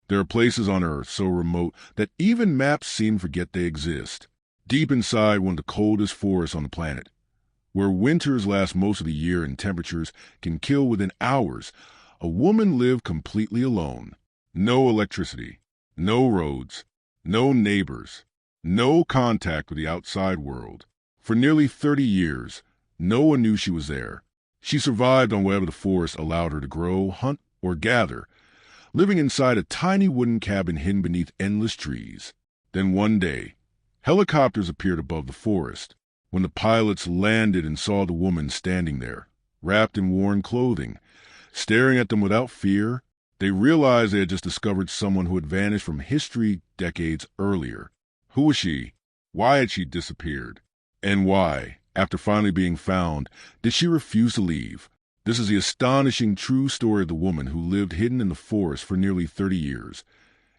There are places on Earth so remote that even maps seem to forget they exist. Deep inside one of the coldest forests on the planet, where winters last most of the year and temperatures can kill within hours, a woman lived completely alone. No electricity, no roads, no neighbors, no contact with the outside world. For nearly 30 years, no one knew she was there. She survived on whatever the forest allowed her to grow, hunt, or gather, living inside a tiny wooden cabin hidden beneath endless trees. Then one day, helicopters appeared above the forest. When the pilots landed and saw the woman standing there, wrapped in worn clothing, staring at them without fear, they realized they had just discovered someone who had vanished from history decades earlier. Who was she? Why had she disappeared? And why, after finally being found, did she refuse to leave? This is the astonishing true story of the woman who lived hidden in the forest for nearly 30 years,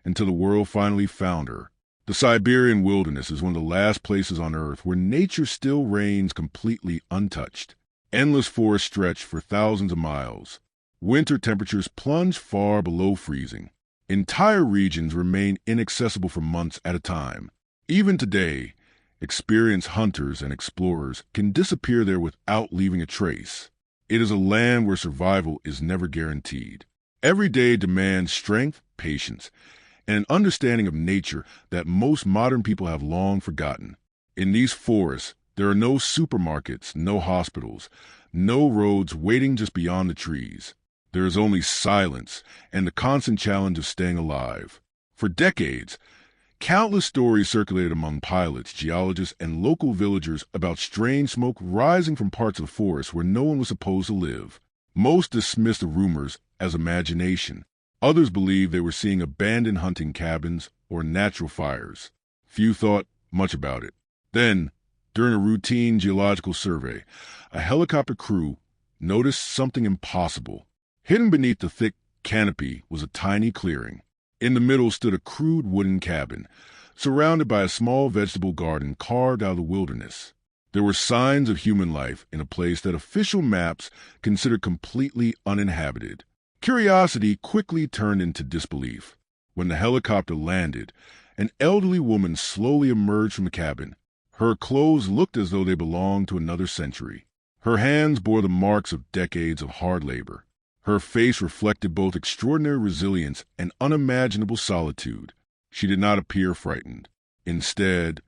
until the world finally found her. The Siberian wilderness is one of the last places on Earth where nature still reigns completely untouched. Endless forests stretch for thousands of miles. Winter temperatures plunge far below freezing. Entire regions remain inaccessible for months at a time. Even today, experienced hunters and explorers can disappear there without leaving a trace. It is a land where survival is never guaranteed. Every day demands strength, patience, and an understanding of nature that most modern people have long forgotten. In these forests, there are no supermarkets, no hospitals, no roads waiting just beyond the trees. There is only silence and the constant challenge of staying alive. For decades, countless stories circulated among pilots, geologists, and local villagers about strange smoke rising from parts of the forest where no one was supposed to live. Most dismissed the rumors as imagination. Others believed they were seeing abandoned hunting cabins or natural fires. Few thought much about it. Then, during a routine geological survey, a helicopter crew noticed something impossible. Hidden beneath the thick canopy was a tiny clearing. In the middle stood a crude wooden cabin, surrounded by a small vegetable garden carved out of the wilderness. There were signs of human life in a place that official maps considered completely uninhabited. Curiosity quickly turned into disbelief. When the helicopter landed, an elderly woman slowly emerged from the cabin. Her clothes looked as though they belonged to another century. Her hands bore the marks of decades of hard labor. Her face reflected both extraordinary resilience and unimaginable solitude. She did not appear frightened. Instead,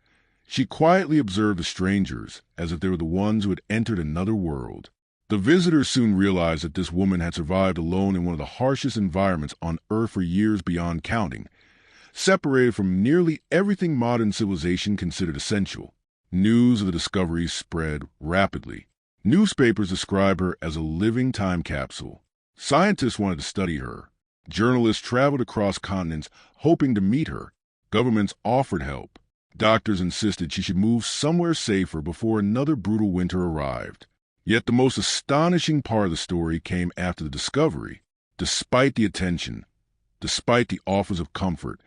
she quietly observed the strangers as if they were the ones who had entered another world. The visitors soon realized that this woman had survived alone in one of the harshest environments on Earth for years beyond counting, separated from nearly everything modern civilization considered essential. News of the discovery spread rapidly. Newspapers described her as a living time capsule. Scientists wanted to study her. Journalists traveled across continents hoping to meet her. Governments offered help. Doctors insisted she should move somewhere safer before another brutal winter arrived. Yet the most astonishing part of the story came after the discovery. Despite the attention, despite the offers of comfort,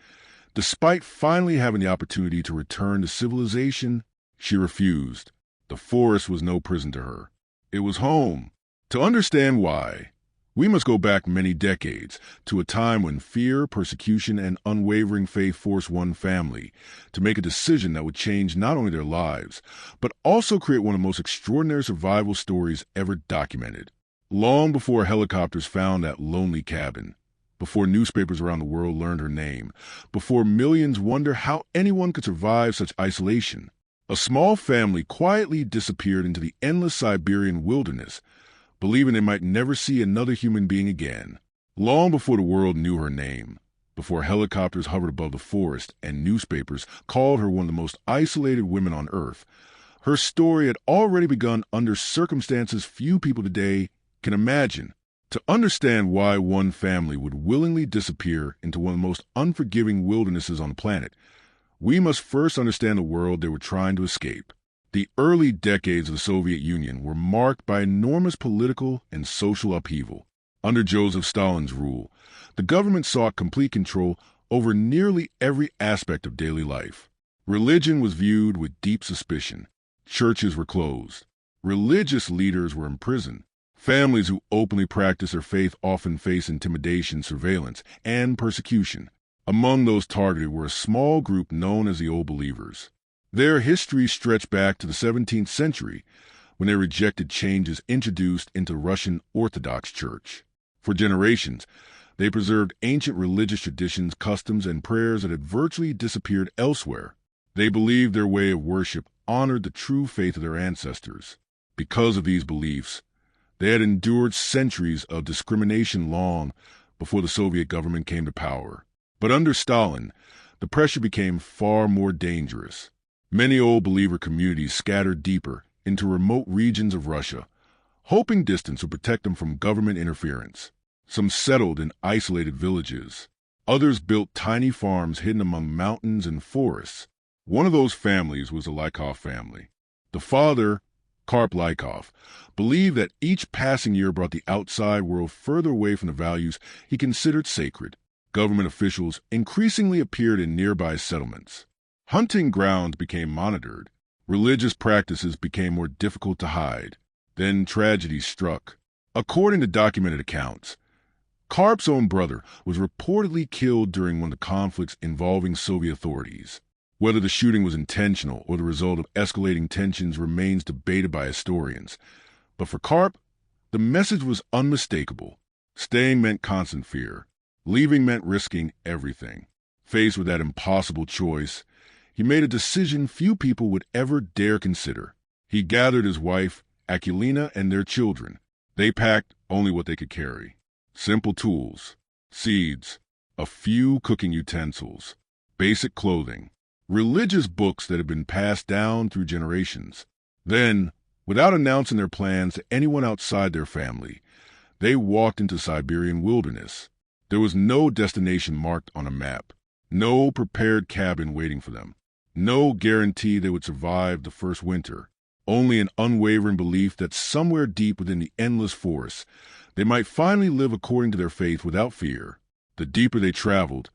despite finally having the opportunity to return to civilization, she refused. The forest was no prison to her. It was home. To understand why, we must go back many decades to a time when fear, persecution, and unwavering faith forced one family to make a decision that would change not only their lives, but also create one of the most extraordinary survival stories ever documented. Long before helicopters found that lonely cabin, before newspapers around the world learned her name, before millions wondered how anyone could survive such isolation, a small family quietly disappeared into the endless Siberian wilderness, believing they might never see another human being again. Long before the world knew her name, before helicopters hovered above the forest and newspapers called her one of the most isolated women on Earth, her story had already begun under circumstances few people today can imagine. To understand why one family would willingly disappear into one of the most unforgiving wildernesses on the planet, we must first understand the world they were trying to escape. The early decades of the Soviet Union were marked by enormous political and social upheaval. Under Joseph Stalin's rule, the government sought complete control over nearly every aspect of daily life. Religion was viewed with deep suspicion. Churches were closed. Religious leaders were imprisoned. Families who openly practiced their faith often faced intimidation, surveillance, and persecution. Among those targeted were a small group known as the Old Believers. Their history stretched back to the 17th century, when they rejected changes introduced into Russian Orthodox Church. For generations, they preserved ancient religious traditions, customs, and prayers that had virtually disappeared elsewhere. They believed their way of worship honored the true faith of their ancestors. Because of these beliefs, they had endured centuries of discrimination long before the Soviet government came to power. But under Stalin, the pressure became far more dangerous. Many Old Believer communities scattered deeper into remote regions of Russia, hoping distance would protect them from government interference. Some settled in isolated villages. Others built tiny farms hidden among mountains and forests. One of those families was the Lykov family. The father, Karp Lykov, believed that each passing year brought the outside world further away from the values he considered sacred. Government officials increasingly appeared in nearby settlements. Hunting grounds became monitored. Religious practices became more difficult to hide. Then tragedy struck. According to documented accounts, Karp's own brother was reportedly killed during one of the conflicts involving Soviet authorities. Whether the shooting was intentional or the result of escalating tensions remains debated by historians. But for Karp, the message was unmistakable. Staying meant constant fear. Leaving meant risking everything. Faced with that impossible choice, he made a decision few people would ever dare consider. He gathered his wife, Akulina, and their children. They packed only what they could carry. Simple tools, seeds, a few cooking utensils, basic clothing, religious books that had been passed down through generations. Then, without announcing their plans to anyone outside their family, they walked into Siberian wilderness. There was no destination marked on a map, no prepared cabin waiting for them, no guarantee they would survive the first winter, only an unwavering belief that somewhere deep within the endless forests, they might finally live according to their faith without fear. The deeper they traveled,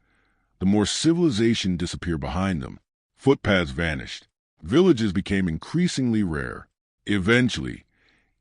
the more civilization disappeared behind them. Footpaths vanished. Villages became increasingly rare. Eventually,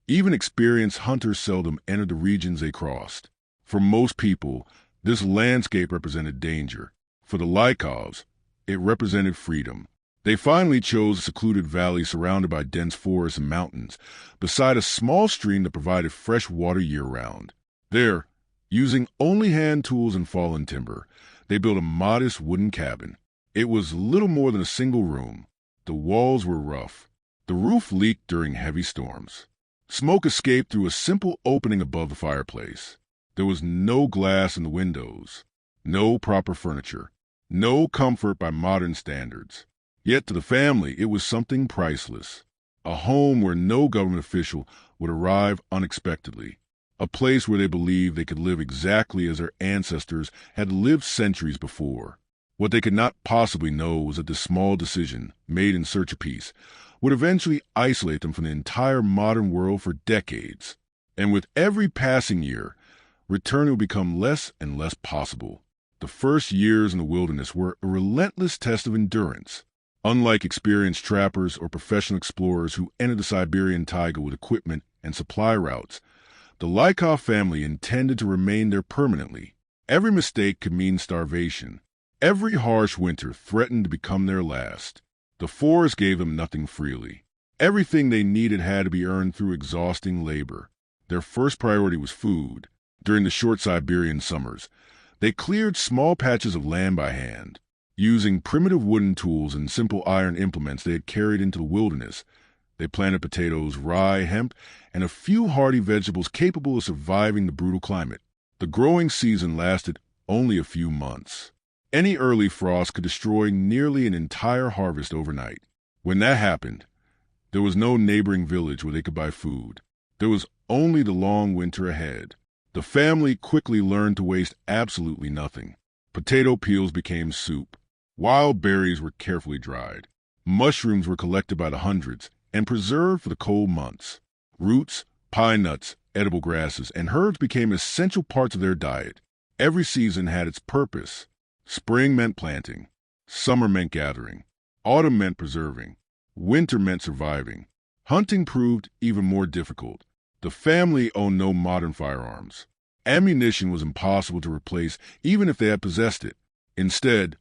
even experienced hunters seldom entered the regions they crossed. For most people, this landscape represented danger. For the Lykovs, it represented freedom. They finally chose a secluded valley surrounded by dense forests and mountains, beside a small stream that provided fresh water year-round. There, using only hand tools and fallen timber, they built a modest wooden cabin. It was little more than a single room. The walls were rough. The roof leaked during heavy storms. Smoke escaped through a simple opening above the fireplace. There was no glass in the windows, no proper furniture, no comfort by modern standards. Yet to the family, it was something priceless. A home where no government official would arrive unexpectedly. A place where they believed they could live exactly as their ancestors had lived centuries before. What they could not possibly know was that this small decision, made in search of peace, would eventually isolate them from the entire modern world for decades. And with every passing year, return would become less and less possible. The first years in the wilderness were a relentless test of endurance. Unlike experienced trappers or professional explorers who entered the Siberian taiga with equipment and supply routes, the Lykov family intended to remain there permanently. Every mistake could mean starvation. Every harsh winter threatened to become their last. The forest gave them nothing freely. Everything they needed had to be earned through exhausting labor. Their first priority was food. During the short Siberian summers, they cleared small patches of land by hand. Using primitive wooden tools and simple iron implements they had carried into the wilderness, they planted potatoes, rye, hemp, and a few hardy vegetables capable of surviving the brutal climate. The growing season lasted only a few months. Any early frost could destroy nearly an entire harvest overnight. When that happened, there was no neighboring village where they could buy food. There was only the long winter ahead. The family quickly learned to waste absolutely nothing. Potato peels became soup. Wild berries were carefully dried. Mushrooms were collected by the hundreds and preserved for the cold months. Roots, pine nuts, edible grasses, and herbs became essential parts of their diet. Every season had its purpose. Spring meant planting. Summer meant gathering. Autumn meant preserving. Winter meant surviving. Hunting proved even more difficult. The family owned no modern firearms. Ammunition was impossible to replace even if they had possessed it. Instead,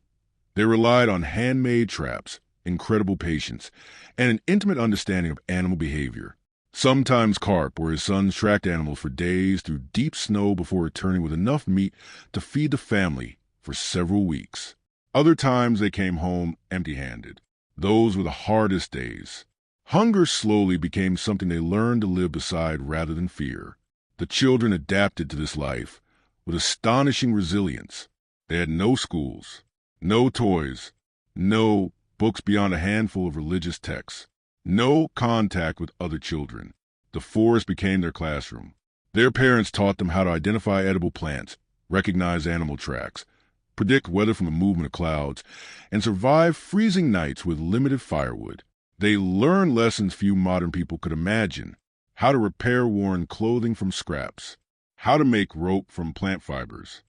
they relied on handmade traps, incredible patience, and an intimate understanding of animal behavior. Sometimes Carp or his sons tracked animals for days through deep snow before returning with enough meat to feed the family for several weeks. Other times they came home empty-handed. Those were the hardest days. Hunger slowly became something they learned to live beside rather than fear. The children adapted to this life with astonishing resilience. They had no schools, no toys, no books beyond a handful of religious texts, no contact with other children. The forest became their classroom. Their parents taught them how to identify edible plants, recognize animal tracks, predict weather from the movement of clouds, and survive freezing nights with limited firewood. They learned lessons few modern people could imagine: how to repair worn clothing from scraps, how to make rope from plant fibers,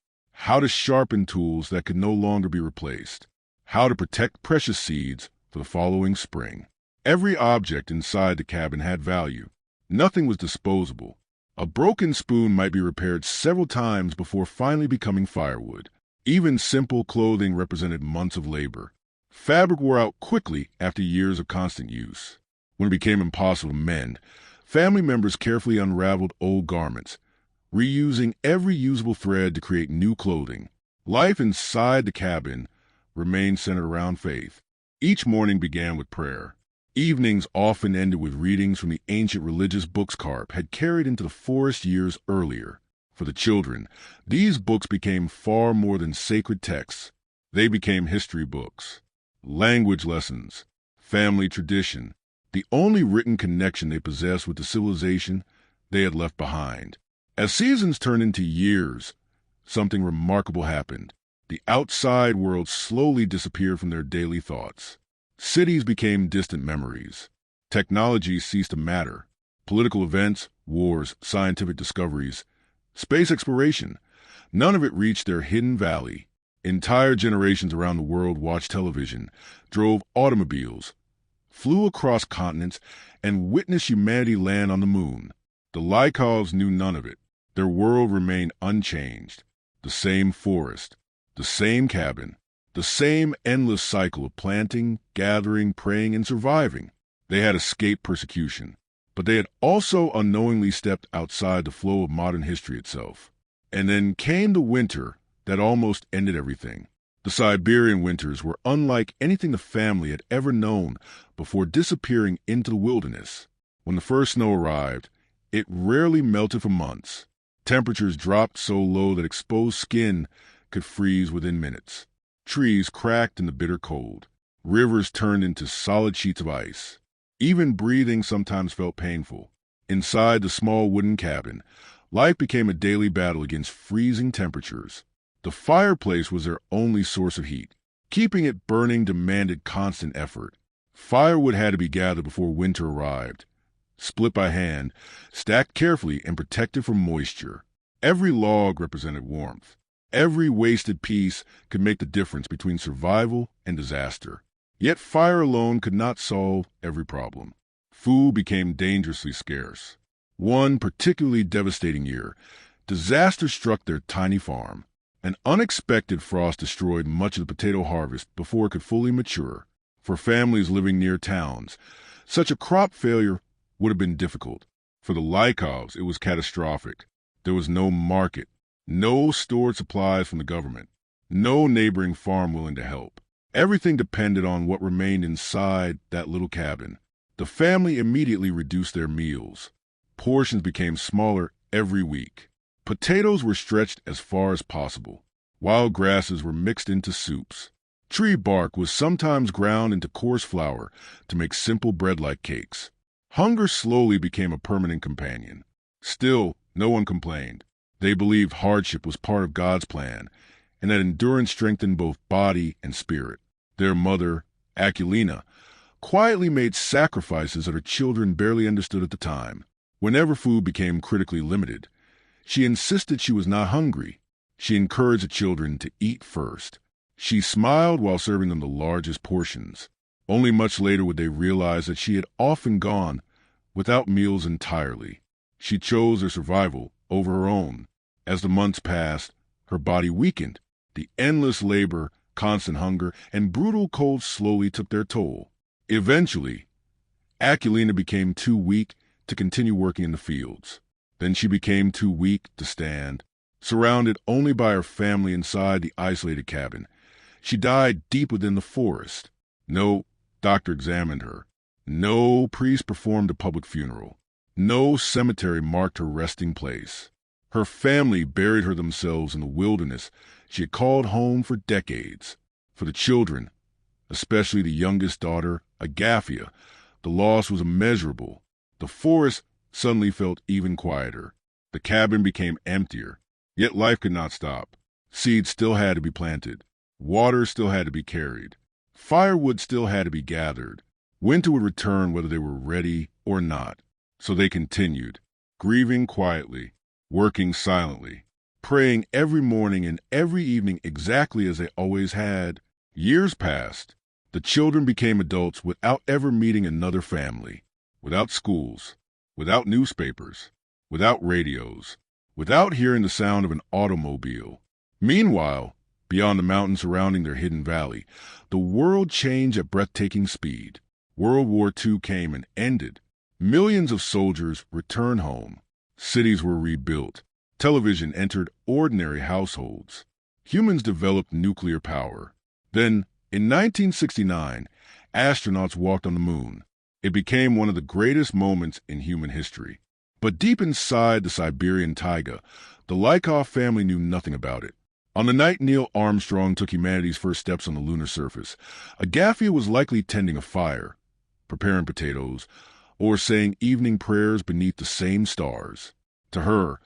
how to sharpen tools that could no longer be replaced, how to protect precious seeds for the following spring. Every object inside the cabin had value. Nothing was disposable. A broken spoon might be repaired several times before finally becoming firewood. Even simple clothing represented months of labor. Fabric wore out quickly after years of constant use. When it became impossible to mend, family members carefully unraveled old garments, reusing every usable thread to create new clothing. Life inside the cabin remained centered around faith. Each morning began with prayer. Evenings often ended with readings from the ancient religious books Carp had carried into the forest years earlier. For the children, these books became far more than sacred texts. They became history books, language lessons, family tradition, the only written connection they possessed with the civilization they had left behind. As seasons turned into years, something remarkable happened. The outside world slowly disappeared from their daily thoughts. Cities became distant memories. Technology ceased to matter. Political events, wars, scientific discoveries, space exploration, none of it reached their hidden valley. Entire generations around the world watched television, drove automobiles, flew across continents, and witnessed humanity land on the moon. The Lykovs knew none of it. Their world remained unchanged. The same forest, the same cabin, the same endless cycle of planting, gathering, praying, and surviving. They had escaped persecution, but they had also unknowingly stepped outside the flow of modern history itself. And then came the winter that almost ended everything. The Siberian winters were unlike anything the family had ever known before disappearing into the wilderness. When the first snow arrived, it rarely melted for months. Temperatures dropped so low that exposed skin could freeze within minutes. Trees cracked in the bitter cold. Rivers turned into solid sheets of ice. Even breathing sometimes felt painful. Inside the small wooden cabin, life became a daily battle against freezing temperatures. The fireplace was their only source of heat. Keeping it burning demanded constant effort. Firewood had to be gathered before winter arrived, split by hand, stacked carefully, and protected from moisture. Every log represented warmth. Every wasted piece could make the difference between survival and disaster. Yet fire alone could not solve every problem. Food became dangerously scarce. One particularly devastating year, disaster struck their tiny farm. An unexpected frost destroyed much of the potato harvest before it could fully mature. For families living near towns, such a crop failure would have been difficult. For the Lykovs, it was catastrophic. There was no market, no stored supplies from the government, no neighboring farm willing to help. Everything depended on what remained inside that little cabin. The family immediately reduced their meals. Portions became smaller every week. Potatoes were stretched as far as possible. Wild grasses were mixed into soups. Tree bark was sometimes ground into coarse flour to make simple bread-like cakes. Hunger slowly became a permanent companion. Still, no one complained. They believed hardship was part of God's plan, and that endurance strengthened both body and spirit. Their mother, Akulina, quietly made sacrifices that her children barely understood at the time. Whenever food became critically limited, she insisted she was not hungry. She encouraged the children to eat first. She smiled while serving them the largest portions. Only much later would they realize that she had often gone without meals entirely. She chose their survival over her own. As the months passed, her body weakened. The endless labor constant hunger, and brutal cold slowly took their toll. Eventually, Akulina became too weak to continue working in the fields. Then she became too weak to stand. Surrounded only by her family inside the isolated cabin, she died deep within the forest. No doctor examined her. No priest performed a public funeral. No cemetery marked her resting place. Her family buried her themselves in the wilderness she had called home for decades. For the children, especially the youngest daughter, Agafia, the loss was immeasurable. The forest suddenly felt even quieter. The cabin became emptier. Yet life could not stop. Seeds still had to be planted. Water still had to be carried. Firewood still had to be gathered. Winter would return whether they were ready or not. So they continued, grieving quietly, working silently, praying every morning and every evening exactly as they always had. Years passed. The children became adults without ever meeting another family, without schools, without newspapers, without radios, without hearing the sound of an automobile. Meanwhile, beyond the mountains surrounding their hidden valley, the world changed at breathtaking speed. World War II came and ended. Millions of soldiers returned home. Cities were rebuilt. Television entered ordinary households. Humans developed nuclear power. Then, in 1969, astronauts walked on the moon. It became one of the greatest moments in human history. But deep inside the Siberian taiga, the Lykov family knew nothing about it. On the night Neil Armstrong took humanity's first steps on the lunar surface, Agafia was likely tending a fire, preparing potatoes, or saying evening prayers beneath the same stars. To her,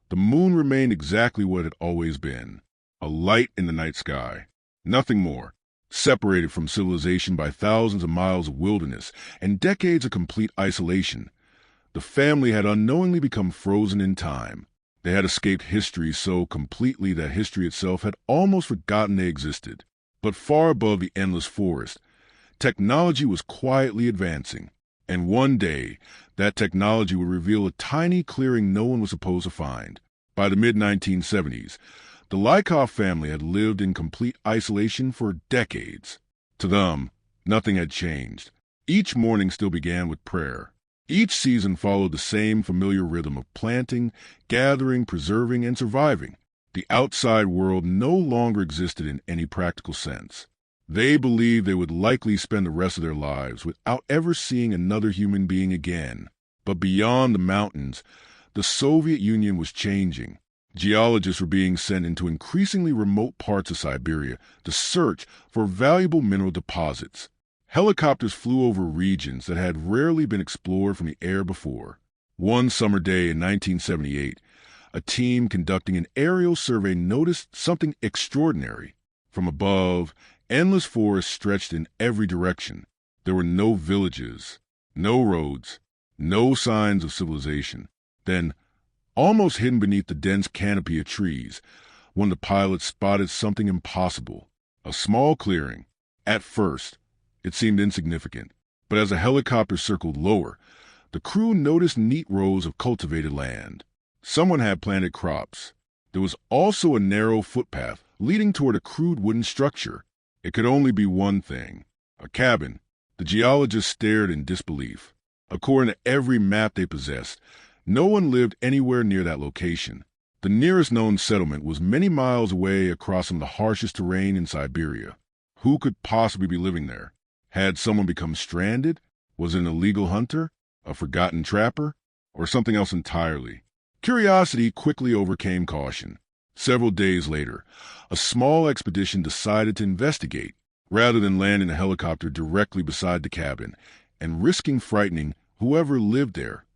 the moon remained exactly what it had always been, a light in the night sky. Nothing more. Separated from civilization by thousands of miles of wilderness and decades of complete isolation, the family had unknowingly become frozen in time. They had escaped history so completely that history itself had almost forgotten they existed. But far above the endless forest, technology was quietly advancing. And one day, that technology would reveal a tiny clearing no one was supposed to find. By the mid-1970s, the Lykov family had lived in complete isolation for decades. To them, nothing had changed. Each morning still began with prayer. Each season followed the same familiar rhythm of planting, gathering, preserving, and surviving. The outside world no longer existed in any practical sense. They believed they would likely spend the rest of their lives without ever seeing another human being again. But beyond the mountains, the Soviet Union was changing. Geologists were being sent into increasingly remote parts of Siberia to search for valuable mineral deposits. Helicopters flew over regions that had rarely been explored from the air before. One summer day in 1978, a team conducting an aerial survey noticed something extraordinary. From above, endless forests stretched in every direction. There were no villages, no roads, no signs of civilization. Then, almost hidden beneath the dense canopy of trees, one of the pilots spotted something impossible. A small clearing. At first, it seemed insignificant, but as the helicopter circled lower, the crew noticed neat rows of cultivated land. Someone had planted crops. There was also a narrow footpath leading toward a crude wooden structure. It could only be one thing: a cabin. The geologists stared in disbelief. According to every map they possessed, no one lived anywhere near that location. The nearest known settlement was many miles away across some of the harshest terrain in Siberia. Who could possibly be living there? Had someone become stranded? Was it an illegal hunter? A forgotten trapper? Or something else entirely? Curiosity quickly overcame caution. Several days later, a small expedition decided to investigate, rather than landing a helicopter directly beside the cabin and risking frightening whoever lived there.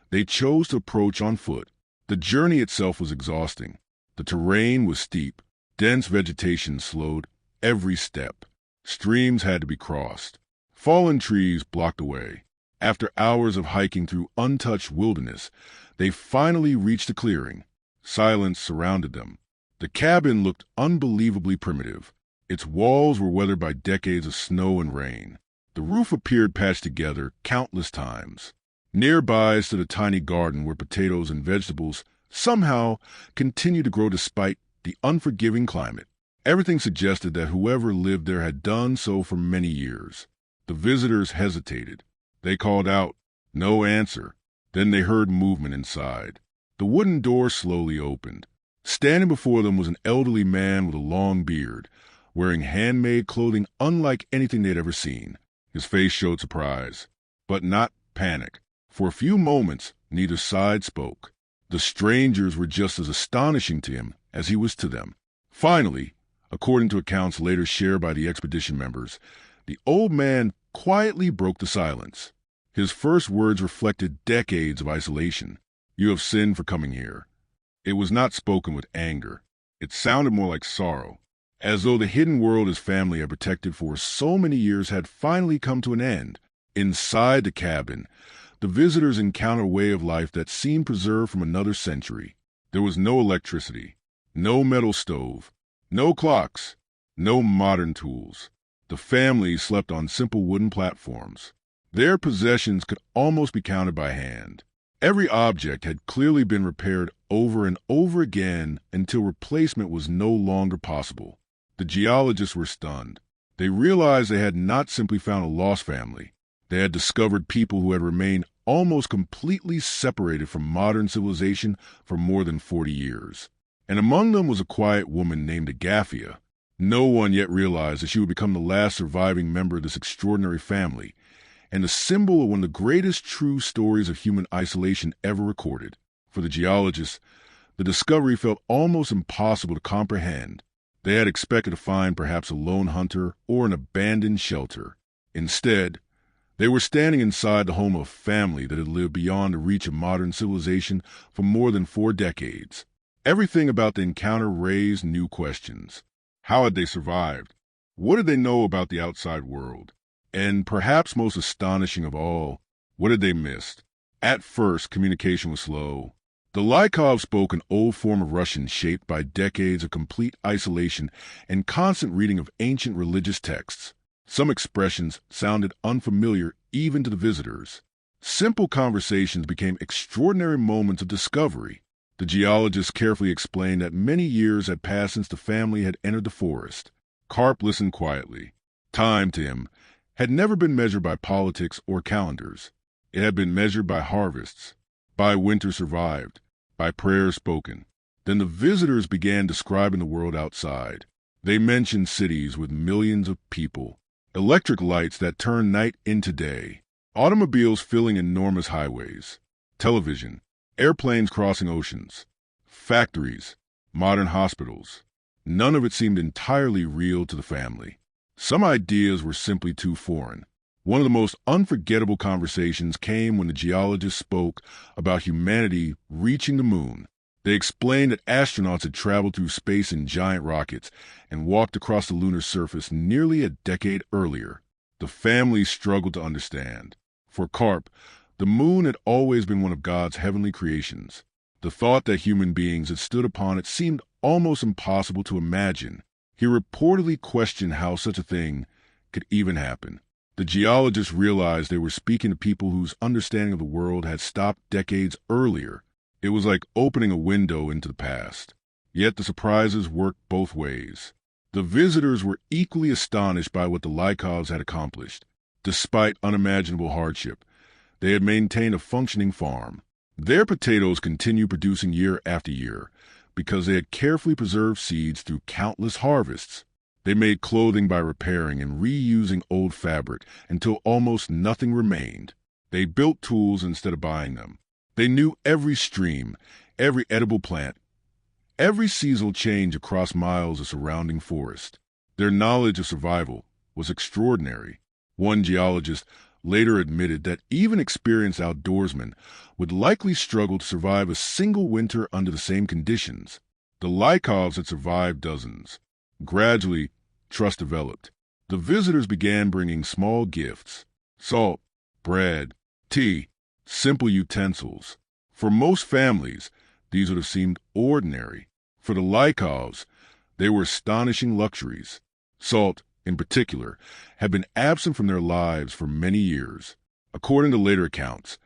They chose to approach on foot. The journey itself was exhausting. The terrain was steep. Dense vegetation slowed every step. Streams had to be crossed. Fallen trees blocked the way. After hours of hiking through untouched wilderness, they finally reached a clearing. Silence surrounded them. The cabin looked unbelievably primitive. Its walls were weathered by decades of snow and rain. The roof appeared patched together countless times. Nearby stood a tiny garden where potatoes and vegetables somehow continued to grow despite the unforgiving climate. Everything suggested that whoever lived there had done so for many years. The visitors hesitated. They called out. No answer. Then they heard movement inside. The wooden door slowly opened. Standing before them was an elderly man with a long beard, wearing handmade clothing unlike anything they'd ever seen. His face showed surprise, but not panic. For a few moments, neither side spoke. The strangers were just as astonishing to him as he was to them. Finally, according to accounts later shared by the expedition members, the old man quietly broke the silence. His first words reflected decades of isolation. You have sinned for coming here. It was not spoken with anger. It sounded more like sorrow, as though the hidden world his family had protected for so many years had finally come to an end. Inside the cabin, the visitors encountered a way of life that seemed preserved from another century. There was no electricity, no metal stove, no clocks, no modern tools. The family slept on simple wooden platforms. Their possessions could almost be counted by hand. Every object had clearly been repaired over and over again until replacement was no longer possible. The geologists were stunned. They realized they had not simply found a lost family. They had discovered people who had remained almost completely separated from modern civilization for more than 40 years. And among them was a quiet woman named Agafia. No one yet realized that she would become the last surviving member of this extraordinary family, and a symbol of one of the greatest true stories of human isolation ever recorded. For the geologists, the discovery felt almost impossible to comprehend. They had expected to find perhaps a lone hunter or an abandoned shelter. Instead, they were standing inside the home of a family that had lived beyond the reach of modern civilization for more than 4 decades. Everything about the encounter raised new questions. How had they survived? What did they know about the outside world? And perhaps most astonishing of all, what had they missed? At first, communication was slow. The Lykov spoke an old form of Russian shaped by decades of complete isolation and constant reading of ancient religious texts. Some expressions sounded unfamiliar even to the visitors. Simple conversations became extraordinary moments of discovery. The geologist carefully explained that many years had passed since the family had entered the forest. Karp listened quietly. Time, to him, had never been measured by politics or calendars. It had been measured by harvests, by winter survived, by prayers spoken. Then the visitors began describing the world outside. They mentioned cities with millions of people, electric lights that turned night into day, automobiles filling enormous highways, television, airplanes crossing oceans, factories, modern hospitals. None of it seemed entirely real to the family. Some ideas were simply too foreign. One of the most unforgettable conversations came when the geologist spoke about humanity reaching the moon. They explained that astronauts had traveled through space in giant rockets and walked across the lunar surface nearly a decade earlier. The family struggled to understand. For Karp, the moon had always been one of God's heavenly creations. The thought that human beings had stood upon it seemed almost impossible to imagine. He reportedly questioned how such a thing could even happen. The geologists realized they were speaking to people whose understanding of the world had stopped decades earlier. It was like opening a window into the past. Yet the surprises worked both ways. The visitors were equally astonished by what the Lykovs had accomplished. Despite unimaginable hardship, they had maintained a functioning farm. Their potatoes continued producing year after year because they had carefully preserved seeds through countless harvests. They made clothing by repairing and reusing old fabric until almost nothing remained. They built tools instead of buying them. They knew every stream, every edible plant, every seasonal change across miles of surrounding forest. Their knowledge of survival was extraordinary. One geologist later admitted that even experienced outdoorsmen would likely struggle to survive a single winter under the same conditions. The Lykovs had survived dozens. Gradually, trust developed. The visitors began bringing small gifts: salt, bread, tea, simple utensils. For most families, these would have seemed ordinary. For the Lykovs, they were astonishing luxuries. Salt, in particular, had been absent from their lives for many years. According to later accounts,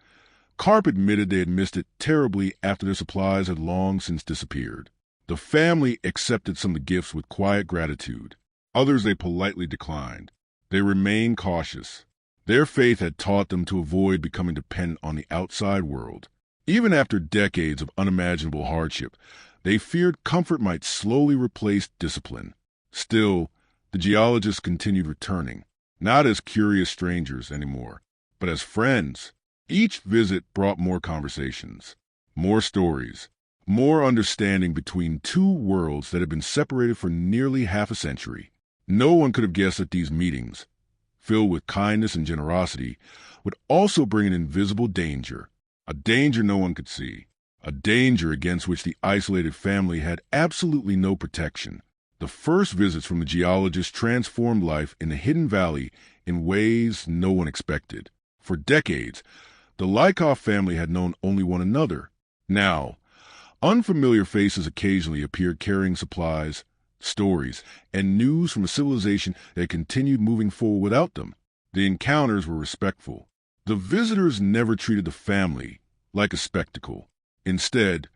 Karp admitted they had missed it terribly after their supplies had long since disappeared. The family accepted some of the gifts with quiet gratitude. Others they politely declined. They remained cautious. Their faith had taught them to avoid becoming dependent on the outside world. Even after decades of unimaginable hardship, they feared comfort might slowly replace discipline. Still, the geologists continued returning, not as curious strangers anymore, but as friends. Each visit brought more conversations, more stories, more understanding between two worlds that had been separated for nearly half a century. No one could have guessed that these meetings, filled with kindness and generosity, would also bring an invisible danger, a danger no one could see, a danger against which the isolated family had absolutely no protection. The first visits from the geologists transformed life in the Hidden Valley in ways no one expected. For decades, the Lykov family had known only one another. Now, unfamiliar faces occasionally appeared carrying supplies, stories, and news from a civilization that continued moving forward without them. The encounters were respectful. The visitors never treated the family like a spectacle. Instead,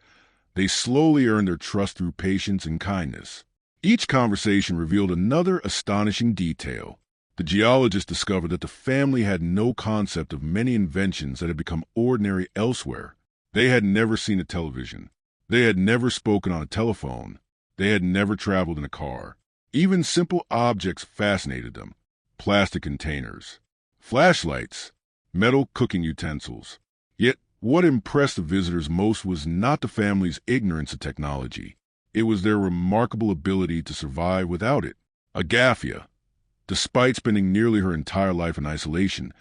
they slowly earned their trust through patience and kindness. Each conversation revealed another astonishing detail. The geologists discovered that the family had no concept of many inventions that had become ordinary elsewhere. They had never seen a television. They had never spoken on a telephone. They had never traveled in a car. Even simple objects fascinated them. Plastic containers, flashlights, metal cooking utensils. Yet, what impressed the visitors most was not the family's ignorance of technology. It was their remarkable ability to survive without it. Agafia, despite spending nearly her entire life in isolation,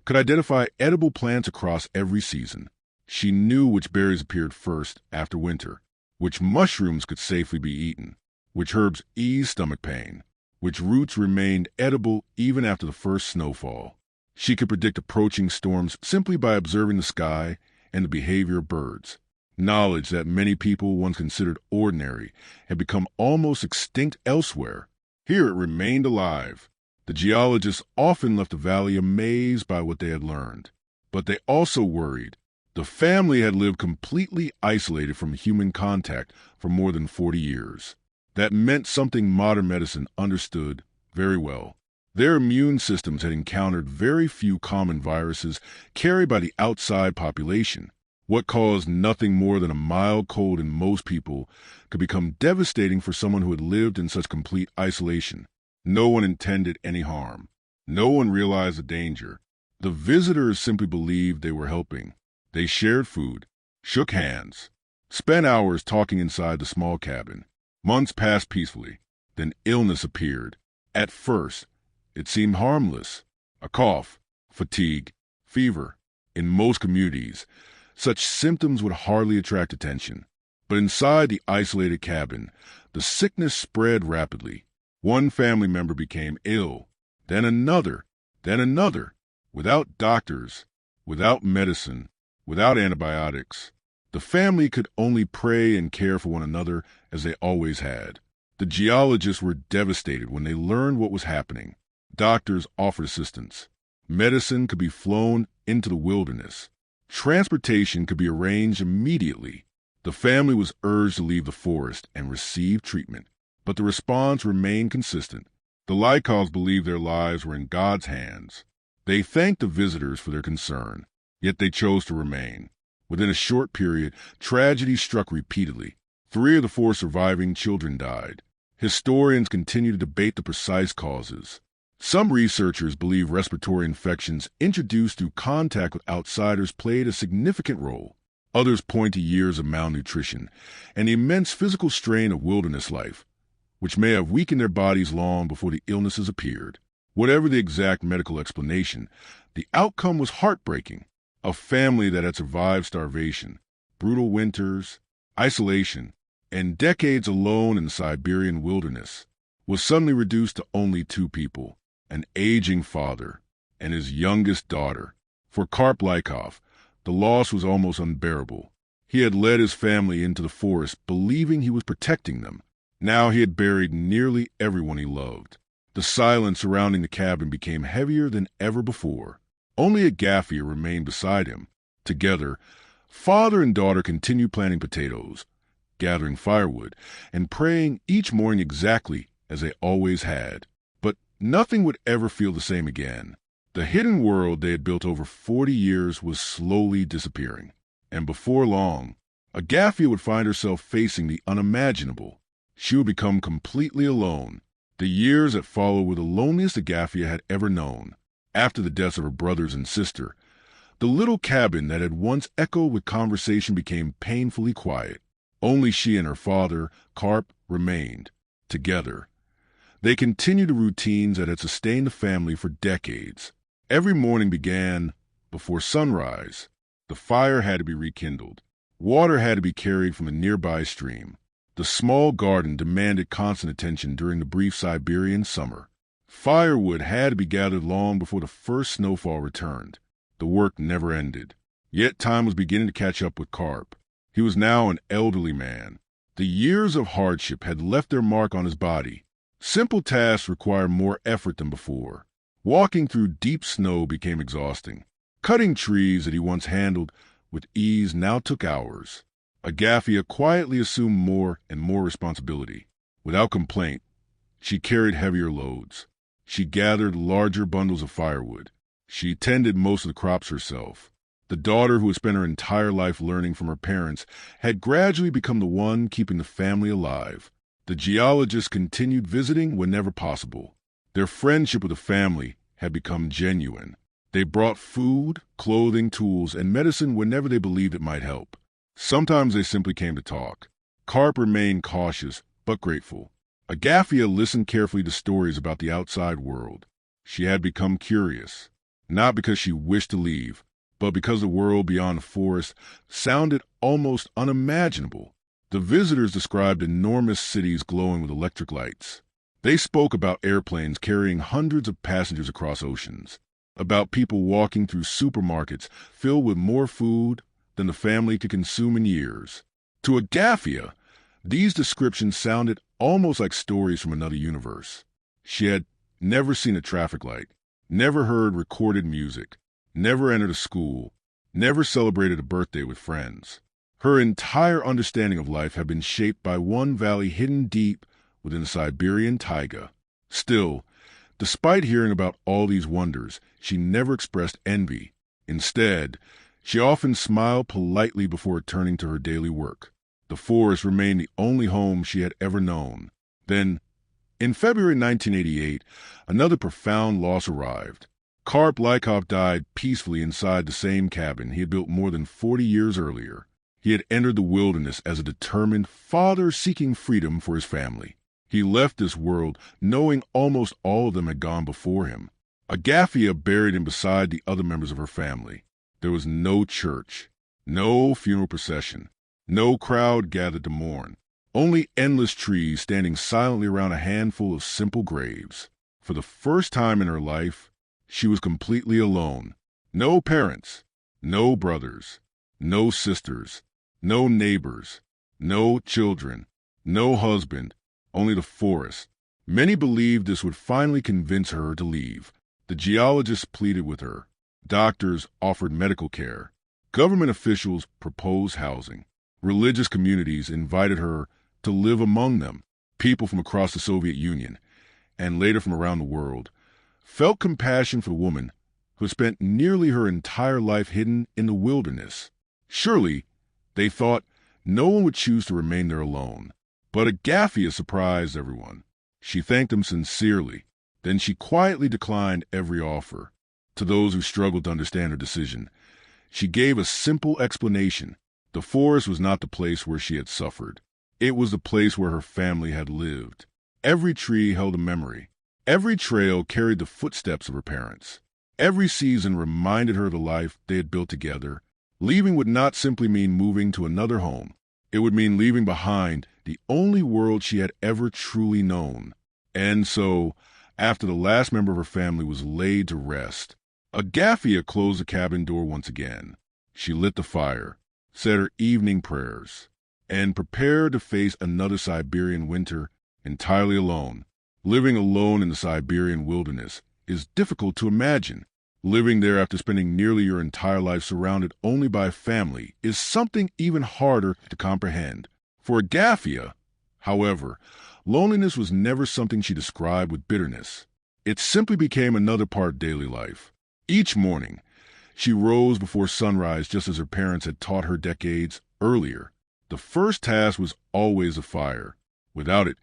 could identify edible plants across every season. She knew which berries appeared first after winter, which mushrooms could safely be eaten, which herbs eased stomach pain, which roots remained edible even after the first snowfall. She could predict approaching storms simply by observing the sky and the behavior of birds. Knowledge that many people once considered ordinary had become almost extinct elsewhere. Here it remained alive. The geologists often left the valley amazed by what they had learned. But they also worried. The family had lived completely isolated from human contact for more than 40 years. That meant something modern medicine understood very well. Their immune systems had encountered very few common viruses carried by the outside population. What caused nothing more than a mild cold in most people could become devastating for someone who had lived in such complete isolation. No one intended any harm. No one realized the danger. The visitors simply believed they were helping. They shared food, shook hands, spent hours talking inside the small cabin. Months passed peacefully. Then illness appeared. At first, it seemed harmless. A cough, fatigue, fever. In most communities, such symptoms would hardly attract attention. But inside the isolated cabin, the sickness spread rapidly. One family member became ill, then another, without doctors, without medicine, without antibiotics. The family could only pray and care for one another as they always had. The geologists were devastated when they learned what was happening. Doctors offered assistance. Medicine could be flown into the wilderness. Transportation could be arranged immediately. The family was urged to leave the forest and receive treatment, but the response remained consistent. The Lykovs believed their lives were in God's hands. They thanked the visitors for their concern, yet they chose to remain. Within a short period, tragedy struck repeatedly. 3 of the 4 surviving children died. Historians continue to debate the precise causes. Some researchers believe respiratory infections introduced through contact with outsiders played a significant role. Others point to years of malnutrition and the immense physical strain of wilderness life, which may have weakened their bodies long before the illnesses appeared. Whatever the exact medical explanation, the outcome was heartbreaking. A family that had survived starvation, brutal winters, isolation, and decades alone in the Siberian wilderness was suddenly reduced to only 2 people, an aging father and his youngest daughter. For Karp Lykov, the loss was almost unbearable. He had led his family into the forest believing he was protecting them. Now he had buried nearly everyone he loved. The silence surrounding the cabin became heavier than ever before. Only Agafia remained beside him. Together, father and daughter continued planting potatoes, gathering firewood, and praying each morning exactly as they always had. But nothing would ever feel the same again. The hidden world they had built over 40 years was slowly disappearing. And before long, Agathia would find herself facing the unimaginable. She would become completely alone. The years that followed were the loneliest Agathia had ever known. After the deaths of her brothers and sister, the little cabin that had once echoed with conversation became painfully quiet. Only she and her father, Karp, remained together. They continued the routines that had sustained the family for decades. Every morning began before sunrise. The fire had to be rekindled. Water had to be carried from a nearby stream. The small garden demanded constant attention during the brief Siberian summer. Firewood had to be gathered long before the first snowfall returned. The work never ended. Yet time was beginning to catch up with Karp. He was now an elderly man. The years of hardship had left their mark on his body. Simple tasks required more effort than before. Walking through deep snow became exhausting. Cutting trees that he once handled with ease now took hours. Agathia quietly assumed more and more responsibility. Without complaint, she carried heavier loads. She gathered larger bundles of firewood. She tended most of the crops herself. The daughter who had spent her entire life learning from her parents had gradually become the one keeping the family alive. The geologists continued visiting whenever possible. Their friendship with the family had become genuine. They brought food, clothing, tools, and medicine whenever they believed it might help. Sometimes they simply came to talk. Karp remained cautious, but grateful. Agathia listened carefully to stories about the outside world. She had become curious, not because she wished to leave, but because the world beyond the forest sounded almost unimaginable. The visitors described enormous cities glowing with electric lights. They spoke about airplanes carrying hundreds of passengers across oceans, about people walking through supermarkets filled with more food than the family could consume in years. To Agathia, these descriptions sounded almost like stories from another universe. She had never seen a traffic light, never heard recorded music, never entered a school, never celebrated a birthday with friends. Her entire understanding of life had been shaped by one valley hidden deep within the Siberian taiga. Still, despite hearing about all these wonders, she never expressed envy. Instead, she often smiled politely before returning to her daily work. The forest remained the only home she had ever known. Then, in February 1988, another profound loss arrived. Karp Lykov died peacefully inside the same cabin he had built more than 40 years earlier. He had entered the wilderness as a determined father seeking freedom for his family. He left this world knowing almost all of them had gone before him. Agathia buried him beside the other members of her family. There was no church, no funeral procession, no crowd gathered to mourn. Only endless trees standing silently around a handful of simple graves. For the first time in her life, she was completely alone. No parents, no brothers, no sisters, no neighbors, no children, no husband, only the forest. Many believed this would finally convince her to leave. The geologists pleaded with her. Doctors offered medical care. Government officials proposed housing. Religious communities invited her to live among them. People from across the Soviet Union, and later from around the world, felt compassion for the woman who spent nearly her entire life hidden in the wilderness. Surely, they thought, no one would choose to remain there alone. But Agathia surprised everyone. She thanked them sincerely. Then she quietly declined every offer. To those who struggled to understand her decision, she gave a simple explanation. The forest was not the place where she had suffered. It was the place where her family had lived. Every tree held a memory. Every trail carried the footsteps of her parents. Every season reminded her of the life they had built together. Leaving would not simply mean moving to another home. It would mean leaving behind the only world she had ever truly known. And so, after the last member of her family was laid to rest, Agathia closed the cabin door once again. She lit the fire, said her evening prayers, and prepared to face another Siberian winter entirely alone. Living alone in the Siberian wilderness is difficult to imagine. Living there after spending nearly your entire life surrounded only by family is something even harder to comprehend. For Agathia, however, loneliness was never something she described with bitterness. It simply became another part of daily life. Each morning, she rose before sunrise just as her parents had taught her decades earlier. The first task was always a fire. Without it,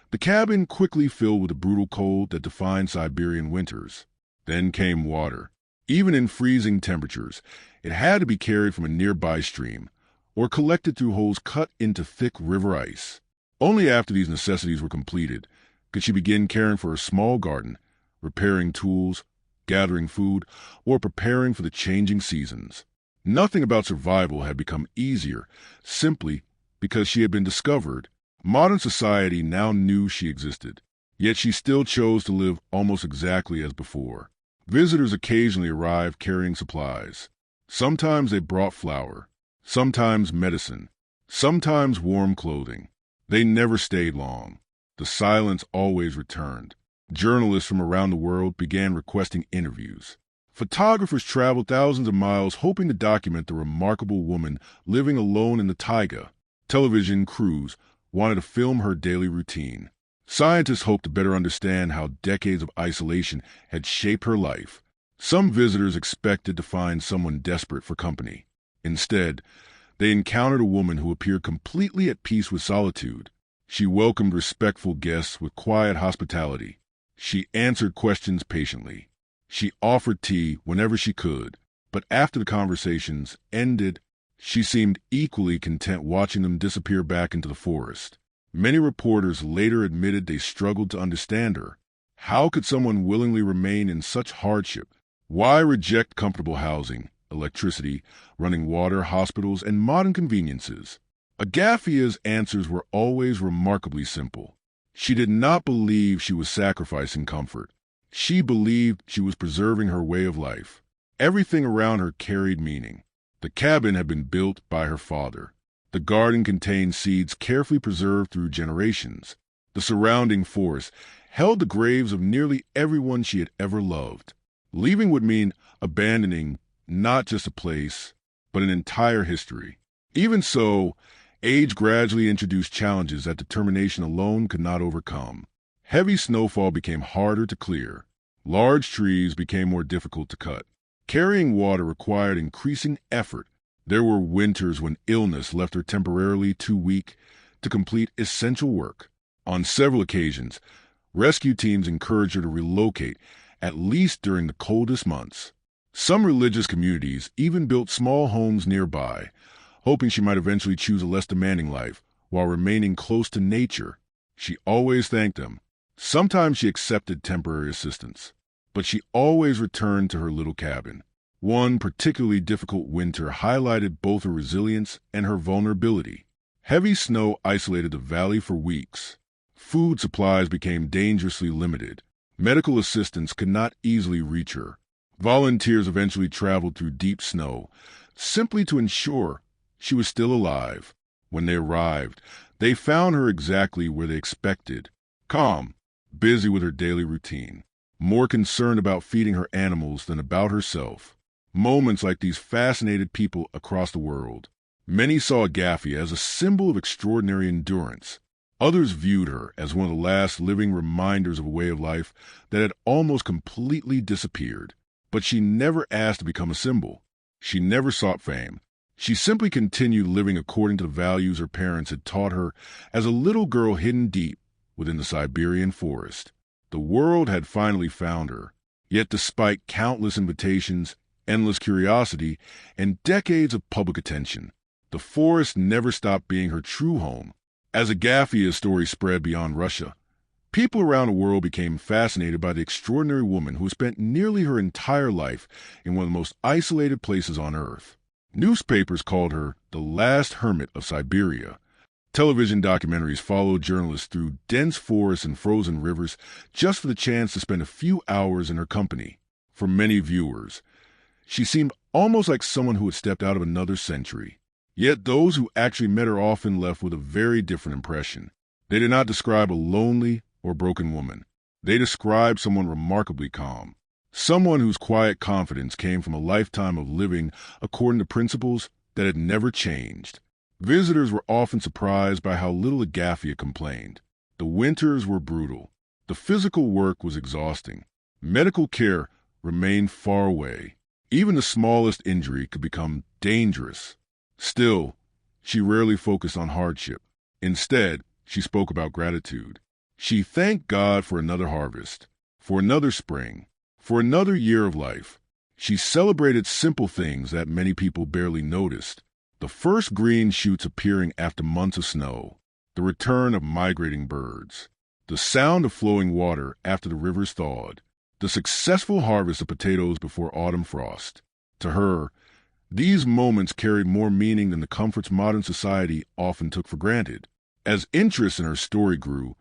the cabin quickly filled with the brutal cold that defined Siberian winters. Then came water. Even in freezing temperatures, it had to be carried from a nearby stream or collected through holes cut into thick river ice. Only after these necessities were completed could she begin caring for her small garden, repairing tools, gathering food, or preparing for the changing seasons. Nothing about survival had become easier simply because she had been discovered. Modern society now knew she existed, yet she still chose to live almost exactly as before. Visitors occasionally arrived carrying supplies. Sometimes they brought flour, sometimes medicine, sometimes warm clothing. They never stayed long. The silence always returned. Journalists from around the world began requesting interviews. Photographers traveled thousands of miles hoping to document the remarkable woman living alone in the taiga. Television crews wanted to film her daily routine. Scientists hoped to better understand how decades of isolation had shaped her life. Some visitors expected to find someone desperate for company. Instead, they encountered a woman who appeared completely at peace with solitude. She welcomed respectful guests with quiet hospitality. She answered questions patiently. She offered tea whenever she could, but after the conversations ended, she seemed equally content watching them disappear back into the forest. Many reporters later admitted they struggled to understand her. How could someone willingly remain in such hardship? Why reject comfortable housing, electricity, running water, hospitals, and modern conveniences? Agathia's answers were always remarkably simple. She did not believe she was sacrificing comfort. She believed she was preserving her way of life. Everything around her carried meaning. The cabin had been built by her father. The garden contained seeds carefully preserved through generations. The surrounding forest held the graves of nearly everyone she had ever loved. Leaving would mean abandoning not just a place, but an entire history. Even so, age gradually introduced challenges that determination alone could not overcome. Heavy snowfall became harder to clear. Large trees became more difficult to cut. Carrying water required increasing effort. There were winters when illness left her temporarily too weak to complete essential work. On several occasions, rescue teams encouraged her to relocate, at least during the coldest months. Some religious communities even built small homes nearby, hoping she might eventually choose a less demanding life while remaining close to nature. She always thanked them. Sometimes she accepted temporary assistance, but she always returned to her little cabin. One particularly difficult winter highlighted both her resilience and her vulnerability. Heavy snow isolated the valley for weeks. Food supplies became dangerously limited. Medical assistance could not easily reach her. Volunteers eventually traveled through deep snow, simply to ensure she was still alive. When they arrived, they found her exactly where they expected, calm, busy with her daily routine, more concerned about feeding her animals than about herself. Moments like these fascinated people across the world. Many saw Agathia as a symbol of extraordinary endurance. Others viewed her as one of the last living reminders of a way of life that had almost completely disappeared. But she never asked to become a symbol. She never sought fame. She simply continued living according to the values her parents had taught her as a little girl hidden deep within the Siberian forest. The world had finally found her. Yet despite countless invitations, endless curiosity, and decades of public attention, the forest never stopped being her true home. As Agathia's story spread beyond Russia, people around the world became fascinated by the extraordinary woman who spent nearly her entire life in one of the most isolated places on Earth. Newspapers called her the last hermit of Siberia. Television documentaries followed journalists through dense forests and frozen rivers just for the chance to spend a few hours in her company. For many viewers, she seemed almost like someone who had stepped out of another century. Yet those who actually met her often left with a very different impression. They did not describe a lonely or broken woman. They described someone remarkably calm. Someone whose quiet confidence came from a lifetime of living according to principles that had never changed. Visitors were often surprised by how little Agathia complained. The winters were brutal. The physical work was exhausting. Medical care remained far away. Even the smallest injury could become dangerous. Still, she rarely focused on hardship. Instead, she spoke about gratitude. She thanked God for another harvest, for another spring, for another year of life. She celebrated simple things that many people barely noticed. The first green shoots appearing after months of snow, the return of migrating birds, the sound of flowing water after the rivers thawed, the successful harvest of potatoes before autumn frost. To her, these moments carried more meaning than the comforts modern society often took for granted. As interest in her story grew,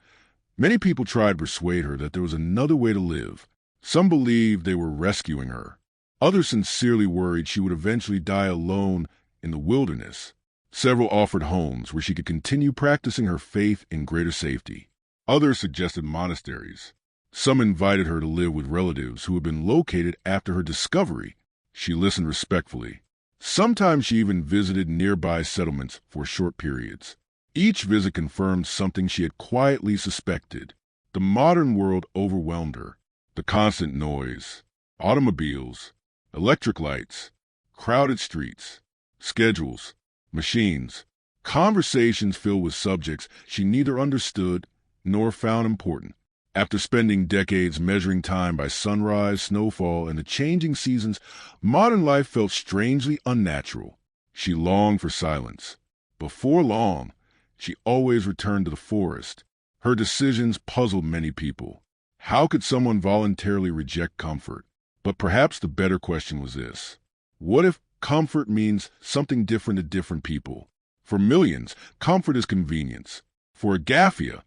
many people tried to persuade her that there was another way to live. Some believed they were rescuing her. Others sincerely worried she would eventually die alone in the wilderness. Several offered homes where she could continue practicing her faith in greater safety. Others suggested monasteries. Some invited her to live with relatives who had been located after her discovery. She listened respectfully. Sometimes she even visited nearby settlements for short periods. Each visit confirmed something she had quietly suspected. The modern world overwhelmed her. The constant noise, automobiles, electric lights, crowded streets, schedules, machines, conversations filled with subjects she neither understood nor found important. After spending decades measuring time by sunrise, snowfall, and the changing seasons, modern life felt strangely unnatural. She longed for silence. Before long, she always returned to the forest. Her decisions puzzled many people. How could someone voluntarily reject comfort? But perhaps the better question was this: what if comfort means something different to different people? For millions, comfort is convenience. For Agathia,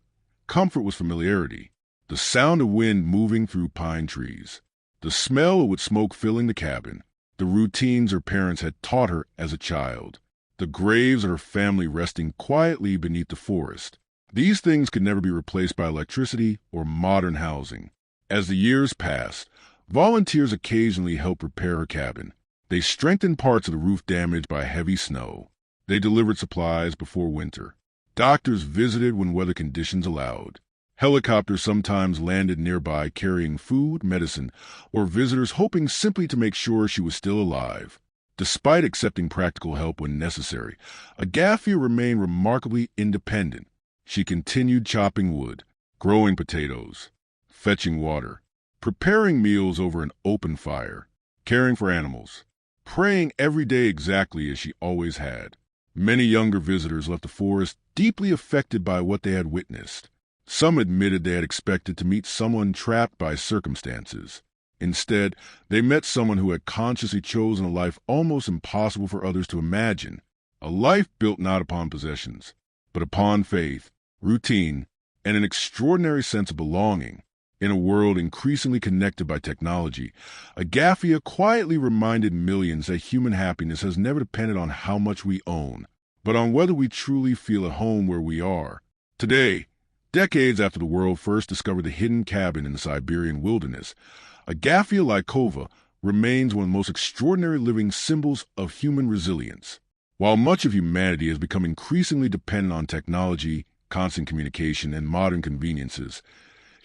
comfort was familiarity. The sound of wind moving through pine trees, the smell of wood smoke filling the cabin, the routines her parents had taught her as a child, the graves of her family resting quietly beneath the forest. These things could never be replaced by electricity or modern housing. As the years passed, volunteers occasionally helped repair her cabin. They strengthened parts of the roof damaged by heavy snow. They delivered supplies before winter. Doctors visited when weather conditions allowed. Helicopters sometimes landed nearby carrying food, medicine, or visitors hoping simply to make sure she was still alive. Despite accepting practical help when necessary, Agathia remained remarkably independent. She continued chopping wood, growing potatoes, fetching water, preparing meals over an open fire, caring for animals, praying every day exactly as she always had. Many younger visitors left the forest deeply affected by what they had witnessed. Some admitted they had expected to meet someone trapped by circumstances. Instead, they met someone who had consciously chosen a life almost impossible for others to imagine, a life built not upon possessions, but upon faith, routine, and an extraordinary sense of belonging. In a world increasingly connected by technology, Agathia quietly reminded millions that human happiness has never depended on how much we own, but on whether we truly feel at home where we are. Today, decades after the world first discovered the hidden cabin in the Siberian wilderness, Agathia Lykova remains one of the most extraordinary living symbols of human resilience. While much of humanity has become increasingly dependent on technology, constant communication, and modern conveniences,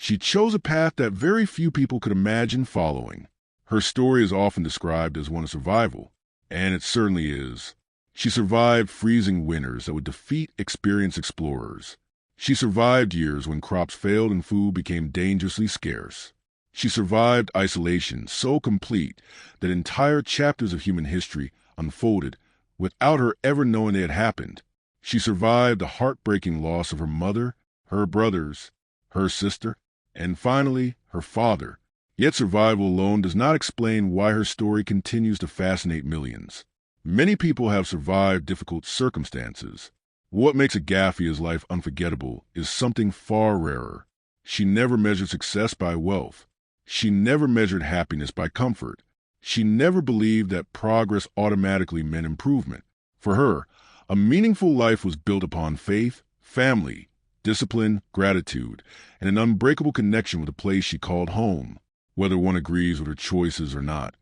she chose a path that very few people could imagine following. Her story is often described as one of survival, and it certainly is. She survived freezing winters that would defeat experienced explorers. She survived years when crops failed and food became dangerously scarce. She survived isolation so complete that entire chapters of human history unfolded without her ever knowing they had happened. She survived the heartbreaking loss of her mother, her brothers, her sister, and finally, her father. Yet survival alone does not explain why her story continues to fascinate millions. Many people have survived difficult circumstances. What makes Agathia's life unforgettable is something far rarer. She never measured success by wealth. She never measured happiness by comfort. She never believed that progress automatically meant improvement. For her, a meaningful life was built upon faith, family, discipline, gratitude, and an unbreakable connection with a place she called home. Whether one agrees with her choices or not,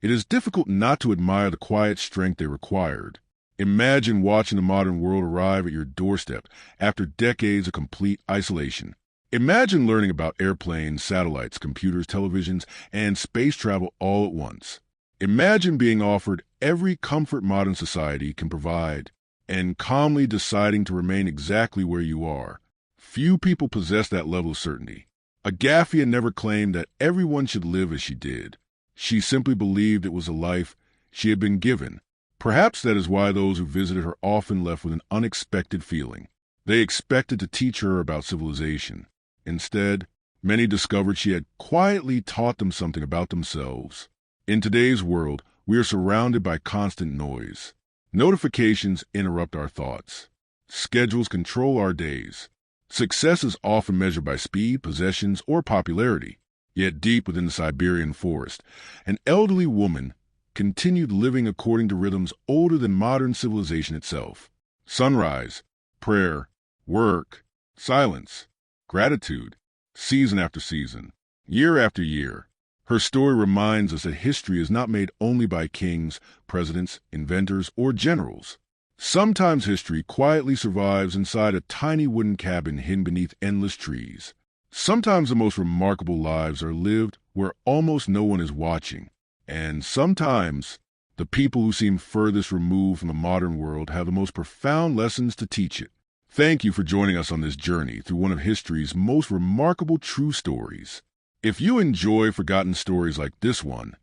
it is difficult not to admire the quiet strength they required. Imagine watching the modern world arrive at your doorstep after decades of complete isolation. Imagine learning about airplanes, satellites, computers, televisions, and space travel all at once. Imagine being offered every comfort modern society can provide and calmly deciding to remain exactly where you are. Few people possess that level of certainty. Agathia never claimed that everyone should live as she did. She simply believed it was a life she had been given. Perhaps that is why those who visited her often left with an unexpected feeling. They expected to teach her about civilization. Instead, many discovered she had quietly taught them something about themselves. In today's world, we are surrounded by constant noise. Notifications interrupt our thoughts. Schedules control our days. Success is often measured by speed, possessions, or popularity. Yet deep within the Siberian forest, an elderly woman continued living according to rhythms older than modern civilization itself. Sunrise, prayer, work, silence, gratitude, season after season, year after year. Her story reminds us that history is not made only by kings, presidents, inventors, or generals. Sometimes history quietly survives inside a tiny wooden cabin hidden beneath endless trees. Sometimes the most remarkable lives are lived where almost no one is watching. And sometimes the people who seem furthest removed from the modern world have the most profound lessons to teach it. Thank you for joining us on this journey through one of history's most remarkable true stories. If you enjoy forgotten stories like this one,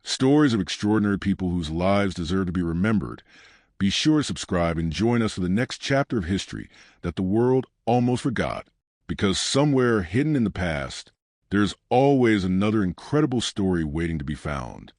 stories of extraordinary people whose lives deserve to be remembered, be sure to subscribe and join us for the next chapter of history that the world almost forgot. Because somewhere hidden in the past, there's always another incredible story waiting to be found.